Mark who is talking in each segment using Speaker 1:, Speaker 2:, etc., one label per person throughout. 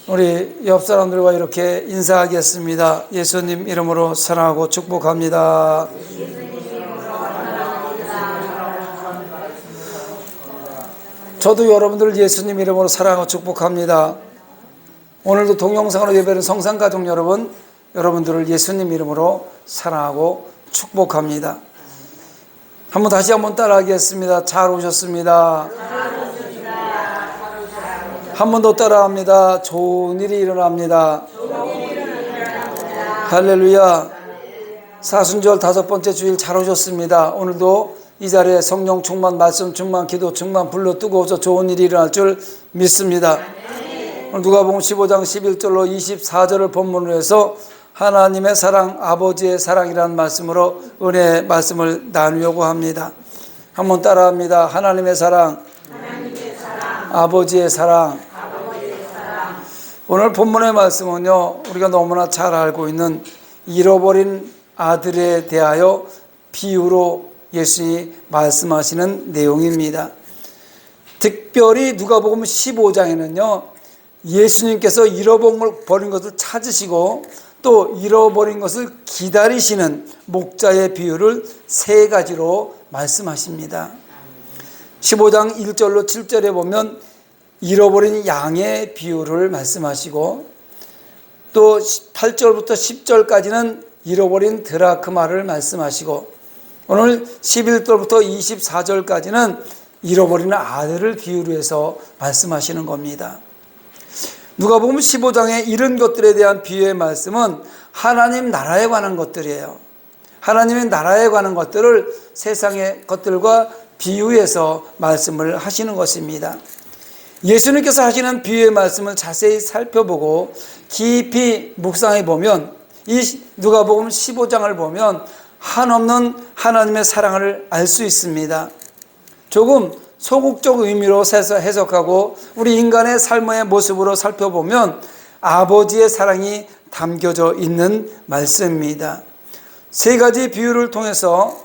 Speaker 1: 우리 옆 사람들과 이렇게 인사하겠습니다. 예수님 이름으로 사랑하고 축복합니다. 저도 여러분들을 예수님 이름으로 사랑하고 축복합니다. 오늘도 동영상으로 예배하는 성산가족 여러분, 여러분들을 예수님 이름으로 사랑하고 축복합니다. 다시 한번 따라하겠습니다. 잘 오셨습니다. 한 번 더 따라합니다. 좋은 일이 일어납니다. 할렐루야. 사순절 5번째 주일 잘 오셨습니다. 오늘도 이 자리에 성령 충만, 말씀 충만, 기도 충만, 불로 뜨거워서 좋은 일이 일어날 줄 믿습니다. 오늘 누가복음 15장 11절로 24절을 본문으로 해서 하나님의 사랑, 아버지의 사랑이라는 말씀으로 은혜의 말씀을 나누려고 합니다. 한번 따라합니다. 하나님의 사랑, 아버지의 사랑. 오늘 본문의 말씀은요, 우리가 너무나 잘 알고 있는 잃어버린 아들에 대하여 비유로 예수님이 말씀하시는 내용입니다. 특별히 누가복음 15장에는요, 예수님께서 잃어버린 것을 찾으시고 또 잃어버린 것을 기다리시는 목자의 비유를 3가지로 말씀하십니다. 15장 1절로 7절에 보면 잃어버린 양의 비유를 말씀하시고, 또 8절부터 10절까지는 잃어버린 드라크마를 말씀하시고, 오늘 11절부터 24절까지는 잃어버린 아들을 비유로 해서 말씀하시는 겁니다. 누가복음 15장에 이런 것들에 대한 비유의 말씀은 하나님 나라에 관한 것들이에요. 하나님의 나라에 관한 것들을 세상의 것들과 비유해서 말씀을 하시는 것입니다. 예수님께서 하시는 비유의 말씀을 자세히 살펴보고 깊이 묵상해 보면, 이 누가복음 15장을 보면 한없는 하나님의 사랑을 알 수 있습니다. 조금 소극적 의미로 해석하고 우리 인간의 삶의 모습으로 살펴보면 아버지의 사랑이 담겨져 있는 말씀입니다. 3가지 비유를 통해서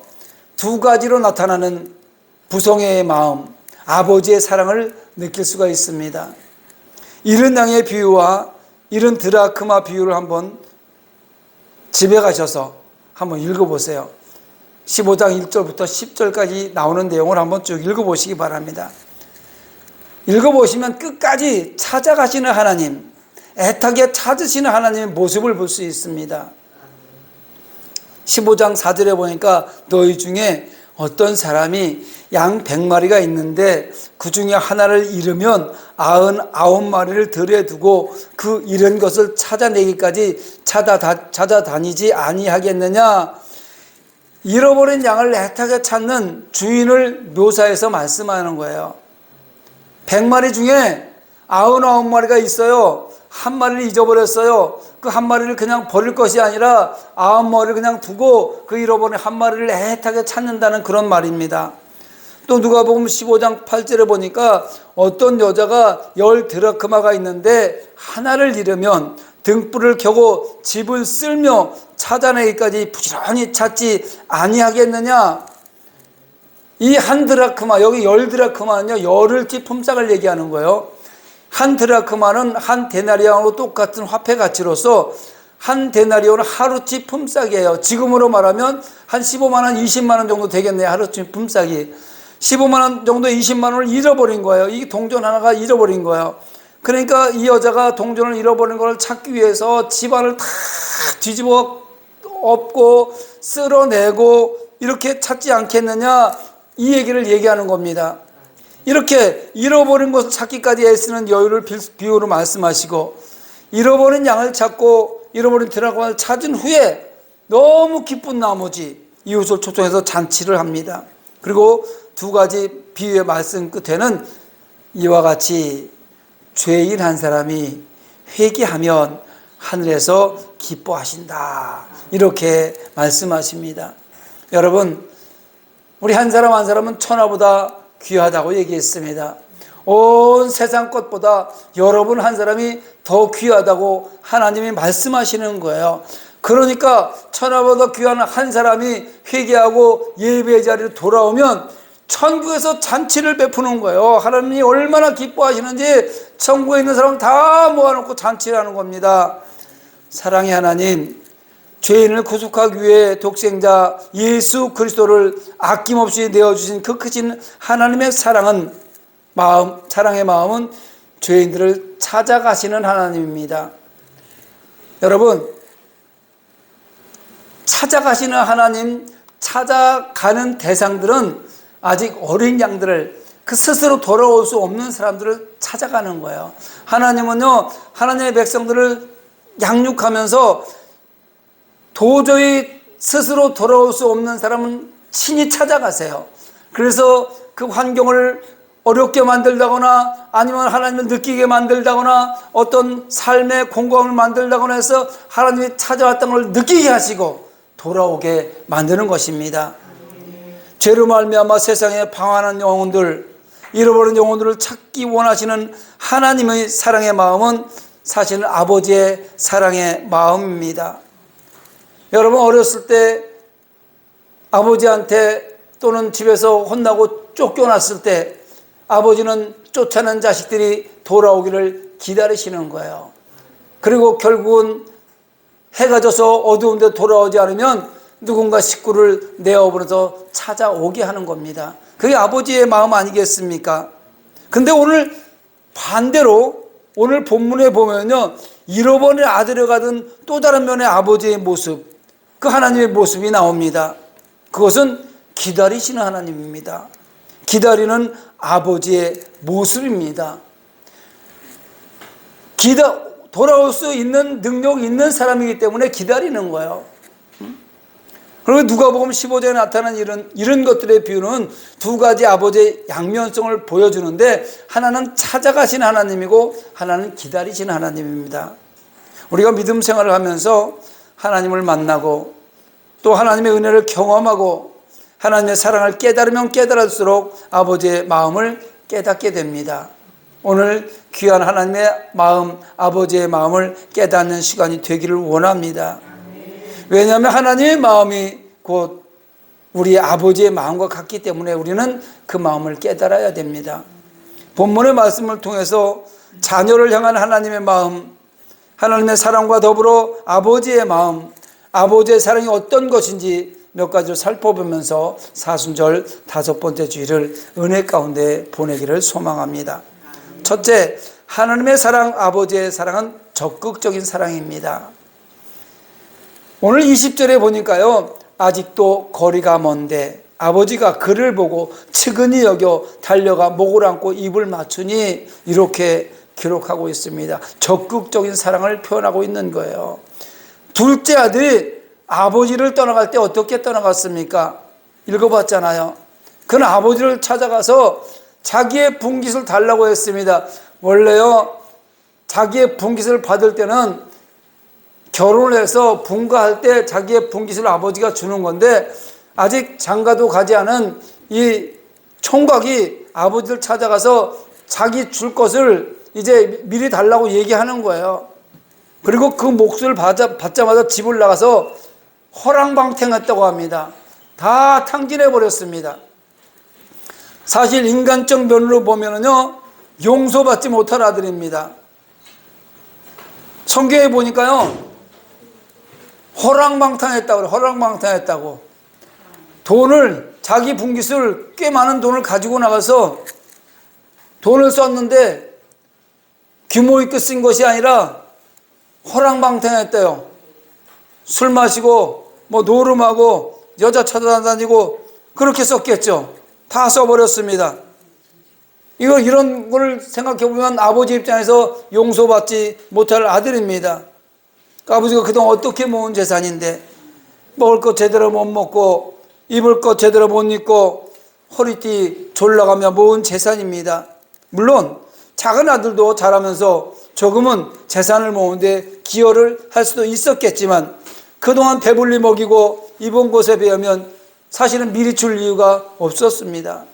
Speaker 1: 2가지로 나타나는 부성애의 마음, 아버지의 사랑을 느낄 수가 있습니다. 잃은 양의 비유와 잃은 드라크마 비유를 한번 집에 가셔서 한번 읽어보세요. 15장 1절부터 10절까지 나오는 내용을 한번 쭉 읽어보시기 바랍니다. 읽어보시면 끝까지 찾아가시는 하나님, 애타게 찾으시는 하나님의 모습을 볼 수 있습니다. 15장 4절에 보니까 너희 중에 어떤 사람이 양 100마리가 있는데 그 중에 하나를 잃으면 99마리를 들에 두고 그 잃은 것을 찾아내기까지 찾아다니지 아니하겠느냐. 잃어버린 양을 애타게 찾는 주인을 묘사해서 말씀하는 거예요. 100마리 중에 99마리가 있어요. 한 마리를 잊어버렸어요. 그 한 마리를 그냥 버릴 것이 아니라 9마리를 그냥 두고 그 잃어버린 한 마리를 애타게 찾는다는 그런 말입니다. 또 누가복음 15장 8절에 보니까 어떤 여자가 10 드라크마가 있는데 하나를 잃으면 등불을 켜고 집을 쓸며 찾아내기까지 부지런히 찾지 아니하겠느냐. 이 한 드라크마, 여기 10 드라크마는요, 열흘치 품삯을 얘기하는 거예요. 한 드라크마는 한 데나리온으로 똑같은 화폐 가치로서 한 데나리온은 하루치 품삯이에요. 지금으로 말하면 한 15만 원, 20만 원 정도 되겠네요. 하루치 품삯이. 15만 원 정도, 20만 원을 잃어버린 거예요. 이 동전 하나가 잃어버린 거예요. 그러니까 이 여자가 동전을 잃어버린 걸 찾기 위해서 집안을 다 뒤집어 엎고 쓸어내고 이렇게 찾지 않겠느냐, 이 얘기를 얘기하는 겁니다. 이렇게 잃어버린 것을 찾기까지 애쓰는 여유를 비유로 말씀하시고, 잃어버린 양을 찾고 잃어버린 드라크마를 찾은 후에 너무 기쁜 나머지 이웃을 초청해서 잔치를 합니다. 그리고 2가지 비유의 말씀 끝에는 이와 같이 죄인 한 사람이 회개하면 하늘에서 기뻐하신다, 이렇게 말씀하십니다. 여러분, 우리 한 사람 한 사람은 천하보다 귀하다고 얘기했습니다. 온 세상 것보다 여러분 한 사람이 더 귀하다고 하나님이 말씀하시는 거예요. 그러니까 천하보다 귀한 한 사람이 회개하고 예배의 자리로 돌아오면 천국에서 잔치를 베푸는 거예요. 하나님이 얼마나 기뻐하시는지 천국에 있는 사람 다 모아놓고 잔치를 하는 겁니다. 사랑의 하나님, 죄인을 구속하기 위해 독생자 예수 그리스도를 아낌없이 내어주신 그 크신 하나님의 사랑의 마음은 죄인들을 찾아가시는 하나님입니다. 여러분, 찾아가시는 하나님, 찾아가는 대상들은 아직 어린 양들을, 그 스스로 돌아올 수 없는 사람들을 찾아가는 거예요. 하나님은요, 하나님의 백성들을 양육하면서 도저히 스스로 돌아올 수 없는 사람은 친히 찾아가세요. 그래서 그 환경을 어렵게 만들다거나 아니면 하나님을 느끼게 만들다거나 어떤 삶의 공고함을 만들다거나 해서 하나님이 찾아왔던 걸 느끼게 하시고 돌아오게 만드는 것입니다. 죄로 말미암아 세상에 방황하는 영혼들, 잃어버린 영혼들을 찾기 원하시는 하나님의 사랑의 마음은 사실은 아버지의 사랑의 마음입니다. 여러분, 어렸을 때 아버지한테 또는 집에서 혼나고 쫓겨났을 때 아버지는 쫓아낸 자식들이 돌아오기를 기다리시는 거예요. 그리고 결국은 해가 져서 어두운 데 돌아오지 않으면 누군가 식구를 내어버려서 찾아오게 하는 겁니다. 그게 아버지의 마음 아니겠습니까? 근데 오늘 반대로 오늘 본문에 보면요, 잃어버린 아들을 가든 또 다른 면의 아버지의 모습, 그 하나님의 모습이 나옵니다. 그것은 기다리시는 하나님입니다. 기다리는 아버지의 모습입니다. 돌아올 수 있는 능력이 있는 사람이기 때문에 기다리는 거예요. 그리고 누가복음 15장에 나타난 이런 것들의 비유는 두 가지 아버지의 양면성을 보여주는데, 하나는 찾아가신 하나님이고 하나는 기다리신 하나님입니다. 우리가 믿음 생활을 하면서 하나님을 만나고 또 하나님의 은혜를 경험하고 하나님의 사랑을 깨달으면 깨달을수록 아버지의 마음을 깨닫게 됩니다. 오늘 귀한 하나님의 마음, 아버지의 마음을 깨닫는 시간이 되기를 원합니다. 왜냐하면 하나님의 마음이 곧 우리 아버지의 마음과 같기 때문에 우리는 그 마음을 깨달아야 됩니다. 본문의 말씀을 통해서 자녀를 향한 하나님의 마음, 하나님의 사랑과 더불어 아버지의 마음, 아버지의 사랑이 어떤 것인지 몇 가지를 살펴보면서 사순절 5번째 주일을 은혜 가운데 보내기를 소망합니다. 첫째, 하나님의 사랑, 아버지의 사랑은 적극적인 사랑입니다. 오늘 20절에 보니까요, 아직도 거리가 먼데 아버지가 그를 보고 측은히 여겨 달려가 목을 안고 입을 맞추니, 이렇게 기록하고 있습니다. 적극적인 사랑을 표현하고 있는 거예요. 둘째 아들이 아버지를 떠나갈 때 어떻게 떠나갔습니까? 읽어봤잖아요. 그는 아버지를 찾아가서 자기의 분깃을 달라고 했습니다. 원래요, 자기의 분깃을 받을 때는 결혼을 해서 분가할 때 자기의 분깃을 아버지가 주는 건데, 아직 장가도 가지 않은 이 총각이 아버지를 찾아가서 자기 줄 것을 이제 미리 달라고 얘기하는 거예요. 그리고 그 몫을 받자마자 집을 나가서 허랑방탕했다고 합니다. 다 탕진해 버렸습니다. 사실 인간적 면으로 보면은요, 용서받지 못할 아들입니다. 성경에 보니까요, 허랑방탕했다고. 돈을, 자기 분깃을, 꽤 많은 돈을 가지고 나가서 돈을 썼는데 규모 있게 쓴 것이 아니라 허랑방탕했대요. 술 마시고 노름하고 여자 찾아다니고 그렇게 썼겠죠. 다 써버렸습니다. 이런 걸 생각해보면 아버지 입장에서 용서받지 못할 아들입니다. 아버지가 그동안 어떻게 모은 재산인데 먹을 것 제대로 못 먹고 입을 것 제대로 못 입고 허리띠 졸라가며 모은 재산입니다. 물론 작은 아들도 자라면서 조금은 재산을 모으는데 기여를 할 수도 있었겠지만, 그동안 배불리 먹이고 입은 곳에 비하면 사실은 미리 줄 이유가 없었습니다.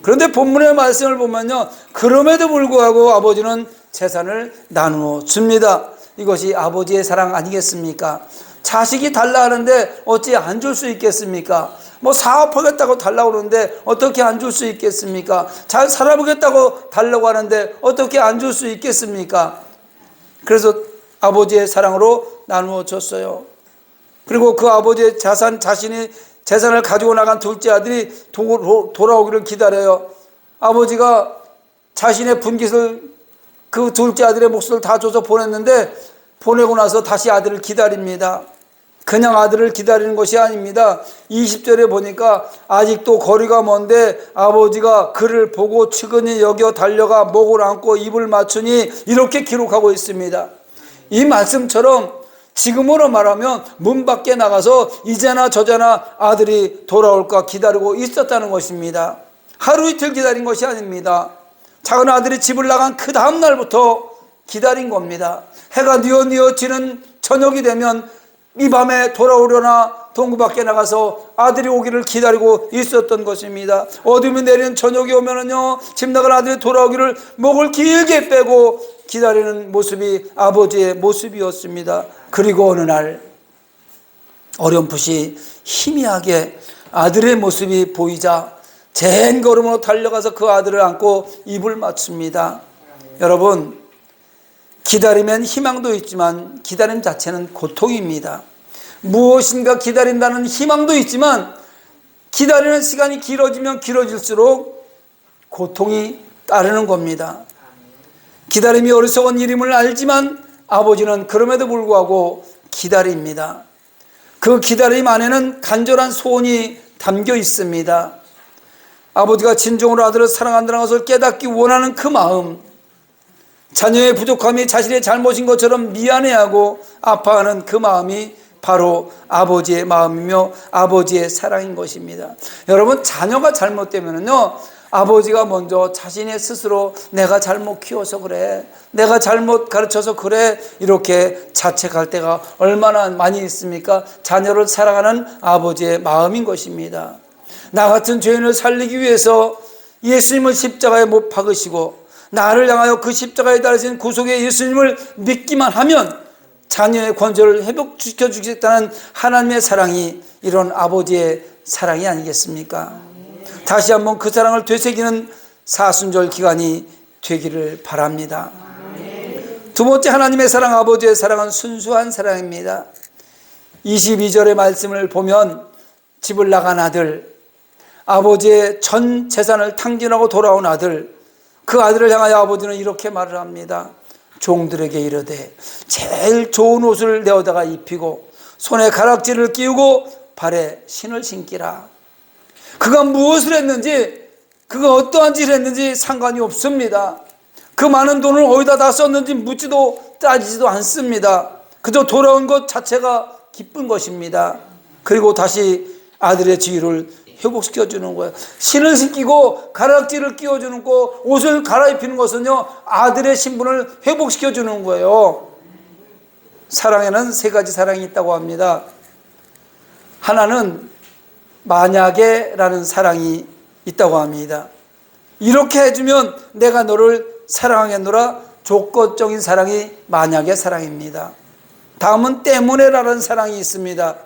Speaker 1: 그런데 본문의 말씀을 보면요, 그럼에도 불구하고 아버지는 재산을 나누어 줍니다. 이것이 아버지의 사랑 아니겠습니까? 자식이 달라 하는데 어찌 안 줄 수 있겠습니까? 뭐 사업하겠다고 달라고 그러는데 어떻게 안 줄 수 있겠습니까? 잘 살아보겠다고 달라고 하는데 어떻게 안 줄 수 있겠습니까? 그래서 아버지의 사랑으로 나누어 줬어요. 그리고 그 아버지의 자신이 재산을 가지고 나간 둘째 아들이 돌아오기를 기다려요. 아버지가 자신의 분깃을 그 둘째 아들의 몫을 다 줘서 보냈는데 보내고 나서 다시 아들을 기다립니다. 그냥 아들을 기다리는 것이 아닙니다. 20절에 보니까 아직도 거리가 먼데 아버지가 그를 보고 측은히 여겨 달려가 목을 안고 입을 맞추니 이렇게 기록하고 있습니다. 이 말씀처럼 지금으로 말하면 문 밖에 나가서 이제나 저제나 아들이 돌아올까 기다리고 있었다는 것입니다. 하루 이틀 기다린 것이 아닙니다. 작은 아들이 집을 나간 그 다음 날부터 기다린 겁니다. 해가 뉘어지는 저녁이 되면 이 밤에 돌아오려나 동구 밖에 나가서 아들이 오기를 기다리고 있었던 것입니다. 어둠이 내리는 저녁이 오면은요, 집 나간 아들이 돌아오기를 목을 길게 빼고 기다리는 모습이 아버지의 모습이었습니다. 그리고 어느 날 어렴풋이 희미하게 아들의 모습이 보이자 젠 걸음으로 달려가서 그 아들을 안고 입을 맞춥니다. 여러분, 기다리면 희망도 있지만 기다림 자체는 고통입니다. 무엇인가 기다린다는 희망도 있지만 기다리는 시간이 길어지면 길어질수록 고통이 따르는 겁니다. 기다림이 어리석은 일임을 알지만 아버지는 그럼에도 불구하고 기다립니다. 그 기다림 안에는 간절한 소원이 담겨 있습니다. 아버지가 진정으로 아들을 사랑한다는 것을 깨닫기 원하는 그 마음, 자녀의 부족함이 자신의 잘못인 것처럼 미안해하고 아파하는 그 마음이 바로 아버지의 마음이며 아버지의 사랑인 것입니다. 여러분, 자녀가 잘못되면요, 아버지가 먼저 자신의 스스로 내가 잘못 키워서 그래, 내가 잘못 가르쳐서 그래, 이렇게 자책할 때가 얼마나 많이 있습니까? 자녀를 사랑하는 아버지의 마음인 것입니다. 나 같은 죄인을 살리기 위해서 예수님을 십자가에 못 박으시고 나를 향하여 그 십자가에 달리신 구속의 예수님을 믿기만 하면 자녀의 권세를 회복시켜 주겠다는 하나님의 사랑이 이런 아버지의 사랑이 아니겠습니까? 다시 한번 그 사랑을 되새기는 사순절 기간이 되기를 바랍니다. 두 번째, 하나님의 사랑, 아버지의 사랑은 순수한 사랑입니다. 22절의 말씀을 보면 집을 나간 아들, 아버지의 전 재산을 탕진하고 돌아온 아들, 그 아들을 향하여 아버지는 이렇게 말을 합니다. 종들에게 이르되 제일 좋은 옷을 내어다가 입히고 손에 가락지를 끼우고 발에 신을 신기라. 그가 무엇을 했는지, 그가 어떠한 짓을 했는지 상관이 없습니다. 그 많은 돈을 어디다 다 썼는지 묻지도 따지지도 않습니다. 그저 돌아온 것 자체가 기쁜 것입니다. 그리고 다시 아들의 지위를 회복시켜주는 거예요. 신을 신기고 가락지를 끼워주는 거, 옷을 갈아입히는 것은요, 아들의 신분을 회복시켜주는 거예요. 사랑에는 세 가지 사랑이 있다고 합니다. 하나는 만약에 라는 사랑이 있다고 합니다. 이렇게 해주면 내가 너를 사랑하겠노라. 조건적인 사랑이 만약의 사랑입니다. 다음은 때문에 라는 사랑이 있습니다.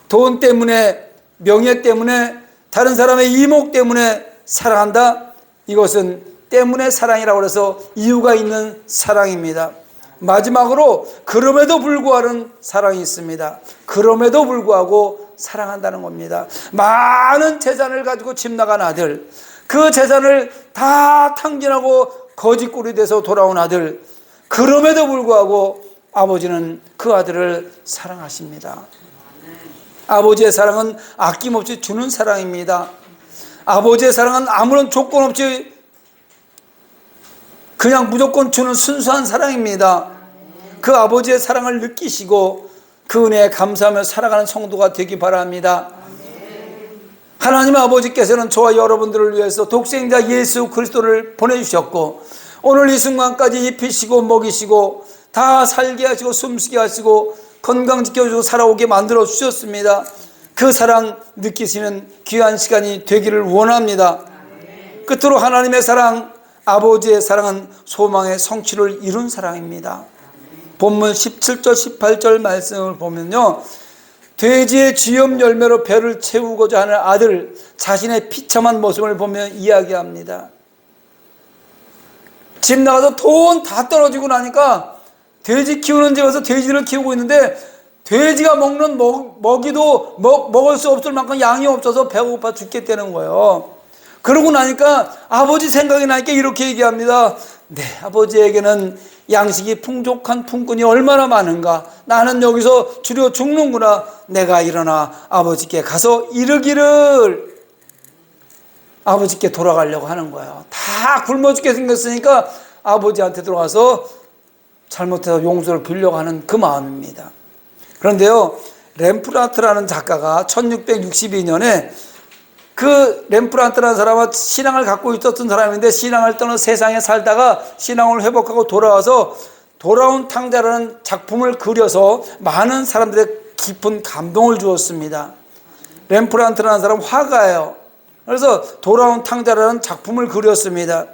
Speaker 1: 돈 때문에, 명예 때문에, 다른 사람의 이목 때문에 사랑한다. 이것은 때문에 사랑이라고 해서 이유가 있는 사랑입니다. 마지막으로 그럼에도 불구하는 사랑이 있습니다. 그럼에도 불구하고 사랑한다는 겁니다. 많은 재산을 가지고 집 나간 아들, 그 재산을 다 탕진하고 거지꼴이 돼서 돌아온 아들, 그럼에도 불구하고 아버지는 그 아들을 사랑하십니다. 아버지의 사랑은 아낌없이 주는 사랑입니다. 아버지의 사랑은 아무런 조건 없이 그냥 무조건 주는 순수한 사랑입니다. 그 아버지의 사랑을 느끼시고 그 은혜에 감사하며 살아가는 성도가 되기 바랍니다. 하나님 아버지께서는 저와 여러분들을 위해서 독생자 예수 그리스도를 보내주셨고 오늘 이 순간까지 입히시고 먹이시고 다 살게 하시고 숨쉬게 하시고 건강 지켜주고 살아오게 만들어 주셨습니다. 그 사랑 느끼시는 귀한 시간이 되기를 원합니다. 끝으로 하나님의 사랑, 아버지의 사랑은 소망의 성취를 이룬 사랑입니다. 본문 17절 18절 말씀을 보면요, 돼지의 쥐염 열매로 배를 채우고자 하는 아들, 자신의 비참한 모습을 보며 이야기합니다. 집 나가서 돈 다 떨어지고 나니까 돼지 키우는 집 와서 돼지를 키우고 있는데 돼지가 먹는 먹이도 먹을 수 없을 만큼 양이 없어서 배고파 죽겠다는 거예요. 그러고 나니까 아버지 생각이 나니까 이렇게 얘기합니다. 네, 아버지에게는 양식이 풍족한 품꾼이 얼마나 많은가. 나는 여기서 주려 죽는구나. 내가 일어나 아버지께 가서 이르기를. 아버지께 돌아가려고 하는 거예요. 다 굶어 죽게 생겼으니까 아버지한테 들어가서 잘못해서 용서를 빌려고 하는 그 마음입니다. 그런데요, 렘프란트라는 작가가 1662년에 그 렘프란트라는 사람은 신앙을 갖고 있었던 사람인데 신앙을 떠나 세상에 살다가 신앙을 회복하고 돌아와서 돌아온 탕자라는 작품을 그려서 많은 사람들의 깊은 감동을 주었습니다. 렘프란트라는 사람은 화가예요. 그래서 돌아온 탕자라는 작품을 그렸습니다.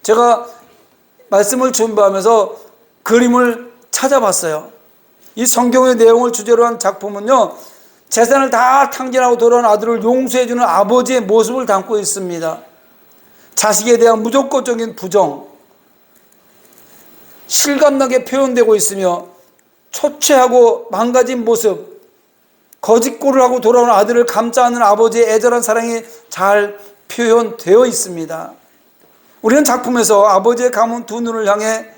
Speaker 1: 제가 말씀을 준비하면서 그림을 찾아봤어요. 이 성경의 내용을 주제로 한 작품은요, 재산을 다 탕진하고 돌아온 아들을 용서해주는 아버지의 모습을 담고 있습니다. 자식에 대한 무조건적인 부정, 실감나게 표현되고 있으며 초췌하고 망가진 모습, 거짓골을 하고 돌아온 아들을 감싸 안는 아버지의 애절한 사랑이 잘 표현되어 있습니다. 우리는 작품에서 아버지의 감은 두 눈을 향해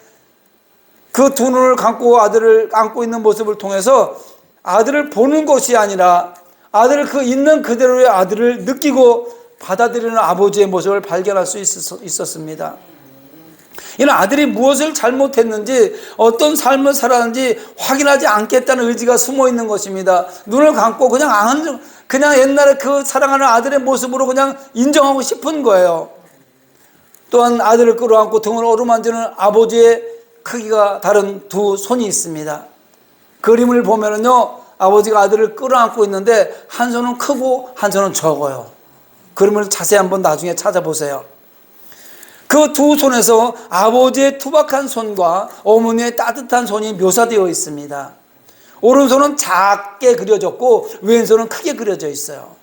Speaker 1: 그 두 눈을 감고 아들을 안고 있는 모습을 통해서 아들을 보는 것이 아니라 아들을 그 있는 그대로의 아들을 느끼고 받아들이는 아버지의 모습을 발견할 수 있었습니다. 이는 아들이 무엇을 잘못했는지 어떤 삶을 살았는지 확인하지 않겠다는 의지가 숨어 있는 것입니다. 눈을 감고 그냥 옛날에 그 사랑하는 아들의 모습으로 그냥 인정하고 싶은 거예요. 또한 아들을 끌어안고 등을 어루만지는 아버지의 크기가 다른 두 손이 있습니다. 그림을 보면은요, 아버지가 아들을 끌어안고 있는데 한 손은 크고 한 손은 적어요. 그림을 자세히 한번 나중에 찾아보세요. 그 두 손에서 아버지의 투박한 손과 어머니의 따뜻한 손이 묘사되어 있습니다. 오른손은 작게 그려졌고 왼손은 크게 그려져 있어요.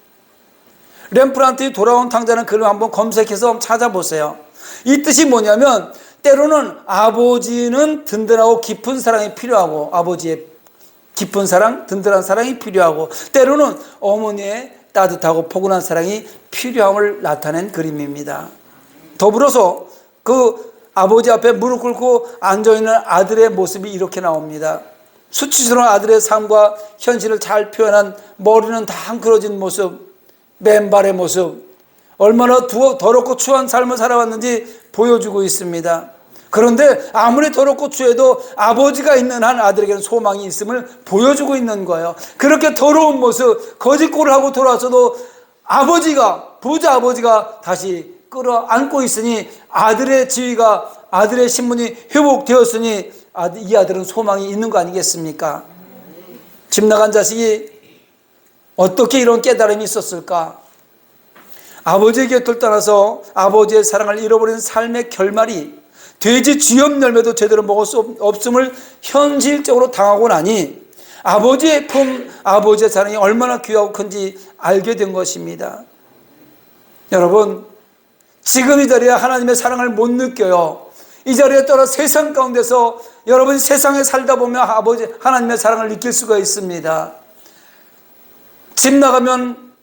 Speaker 1: 렘프란트의 돌아온 탕자는 그림을 한번 검색해서 찾아보세요. 이 뜻이 뭐냐면 때로는 아버지는 든든하고 깊은 사랑이 필요하고 아버지의 깊은 사랑, 든든한 사랑이 필요하고 때로는 어머니의 따뜻하고 포근한 사랑이 필요함을 나타낸 그림입니다. 더불어서 그 아버지 앞에 무릎 꿇고 앉아있는 아들의 모습이 이렇게 나옵니다. 수치스러운 아들의 삶과 현실을 잘 표현한 머리는 다 헝클어진 모습, 맨발의 모습, 얼마나 더럽고 추한 삶을 살아왔는지 보여주고 있습니다. 그런데 아무리 더럽고 추해도 아버지가 있는 한 아들에게는 소망이 있음을 보여주고 있는 거예요. 그렇게 더러운 모습, 거짓골을 하고 돌아와서도 부자 아버지가 다시 끌어안고 있으니 아들의 지위가, 아들의 신분이 회복되었으니 이 아들은 소망이 있는 거 아니겠습니까? 집 나간 자식이 어떻게 이런 깨달음이 있었을까? 아버지의 곁을 떠나서 아버지의 사랑을 잃어버린 삶의 결말이 돼지 쥐염 열매도 제대로 먹을 수 없음을 현실적으로 당하고 나니 아버지의 품, 아버지의 사랑이 얼마나 귀하고 큰지 알게 된 것입니다. 여러분, 지금 이 자리에 하나님의 사랑을 못 느껴요. 이 자리에 떠나 세상 가운데서 여러분 세상에 살다 보면 하나님의 사랑을 느낄 수가 있습니다. 집 나가면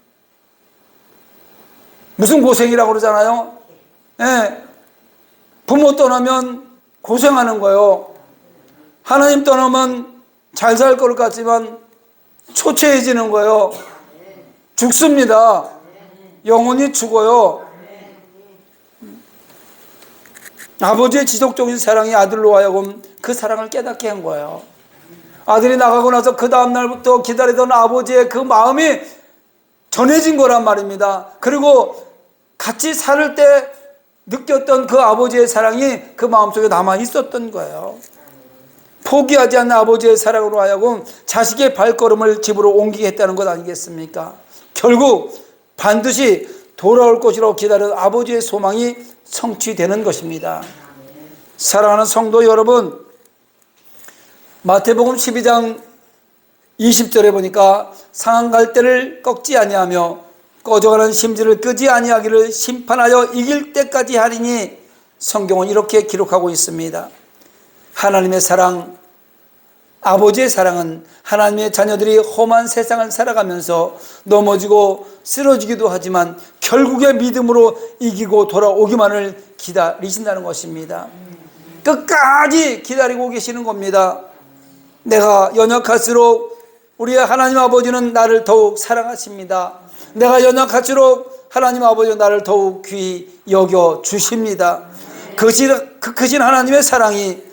Speaker 1: 무슨 고생이라고 그러잖아요. 예. 부모 떠나면 고생하는 거예요. 하나님 떠나면 잘 살 것 같지만 초췌해지는 거예요. 죽습니다. 영혼이 죽어요. 아버지의 지속적인 사랑이 아들로 하여금 그 사랑을 깨닫게 한 거예요. 아들이 나가고 나서 그 다음날부터 기다리던 아버지의 그 마음이 전해진 거란 말입니다. 그리고 같이 살 때 느꼈던 그 아버지의 사랑이 그 마음속에 남아 있었던 거예요. 포기하지 않는 아버지의 사랑으로 하여금 자식의 발걸음을 집으로 옮기게 했다는 것 아니겠습니까? 결국 반드시 돌아올 것이라고 기다리던 아버지의 소망이 성취되는 것입니다. 사랑하는 성도 여러분, 마태복음 12장 20절에 보니까 상한 갈대를 꺾지 아니하며 꺼져가는 심지를 끄지 아니하기를 심판하여 이길 때까지 하리니, 성경은 이렇게 기록하고 있습니다. 하나님의 사랑, 아버지의 사랑은 하나님의 자녀들이 험한 세상을 살아가면서 넘어지고 쓰러지기도 하지만 결국에 믿음으로 이기고 돌아오기만을 기다리신다는 것입니다. 끝까지 기다리고 계시는 겁니다. 내가 연약할수록 우리의 하나님 아버지는 나를 더욱 사랑하십니다. 내가 연약할수록 하나님 아버지는 나를 더욱 귀히 여겨 주십니다. 그 크신 하나님의 사랑이,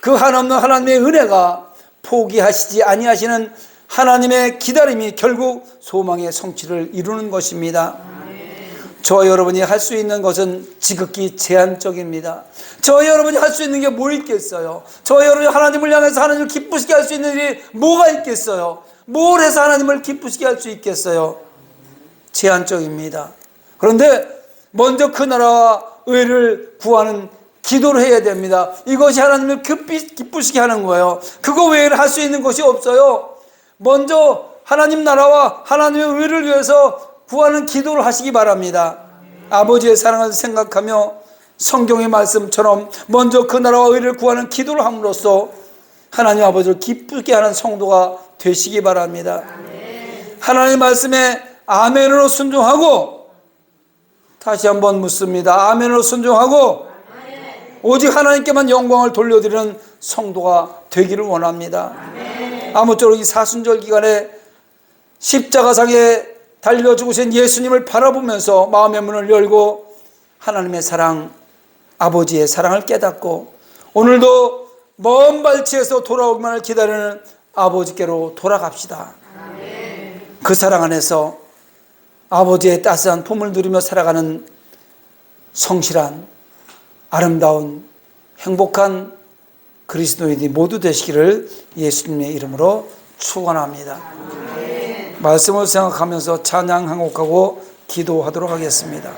Speaker 1: 그 한없는 하나님의 은혜가, 포기하시지 아니하시는 하나님의 기다림이 결국 소망의 성취를 이루는 것입니다. 저와 여러분이 할 수 있는 것은 지극히 제한적입니다. 저와 여러분이 할 수 있는 게 뭐 있겠어요? 저와 여러분이 하나님을 향해서 하나님을 기쁘시게 할 수 있는 일이 뭐가 있겠어요? 뭘 해서 하나님을 기쁘시게 할 수 있겠어요? 제한적입니다. 그런데 먼저 그 나라와 의를 구하는 기도를 해야 됩니다. 이것이 하나님을 기쁘시게 하는 거예요. 그거 외에는 할 수 있는 것이 없어요. 먼저 하나님 나라와 하나님의 의를 위해서 구하는 기도를 하시기 바랍니다. 아버지의 사랑을 생각하며 성경의 말씀처럼 먼저 그 나라와 의를 구하는 기도를 함으로써 하나님 아버지를 기쁘게 하는 성도가 되시기 바랍니다. 하나님의 말씀에 아멘으로 순종하고, 다시 한번 묻습니다. 아멘으로 순종하고 오직 하나님께만 영광을 돌려드리는 성도가 되기를 원합니다. 아무쪼록 이 사순절 기간에 십자가상에 달려 죽으신 예수님을 바라보면서 마음의 문을 열고 하나님의 사랑, 아버지의 사랑을 깨닫고 오늘도 먼 발치에서 돌아오기만을 기다리는 아버지께로 돌아갑시다. 그 사랑 안에서 아버지의 따스한 품을 누리며 살아가는 성실한, 아름다운, 행복한 그리스도인이 모두 되시기를 예수님의 이름으로 축원합니다. 말씀을 생각하면서 찬양 한 곡하고 기도하도록 하겠습니다.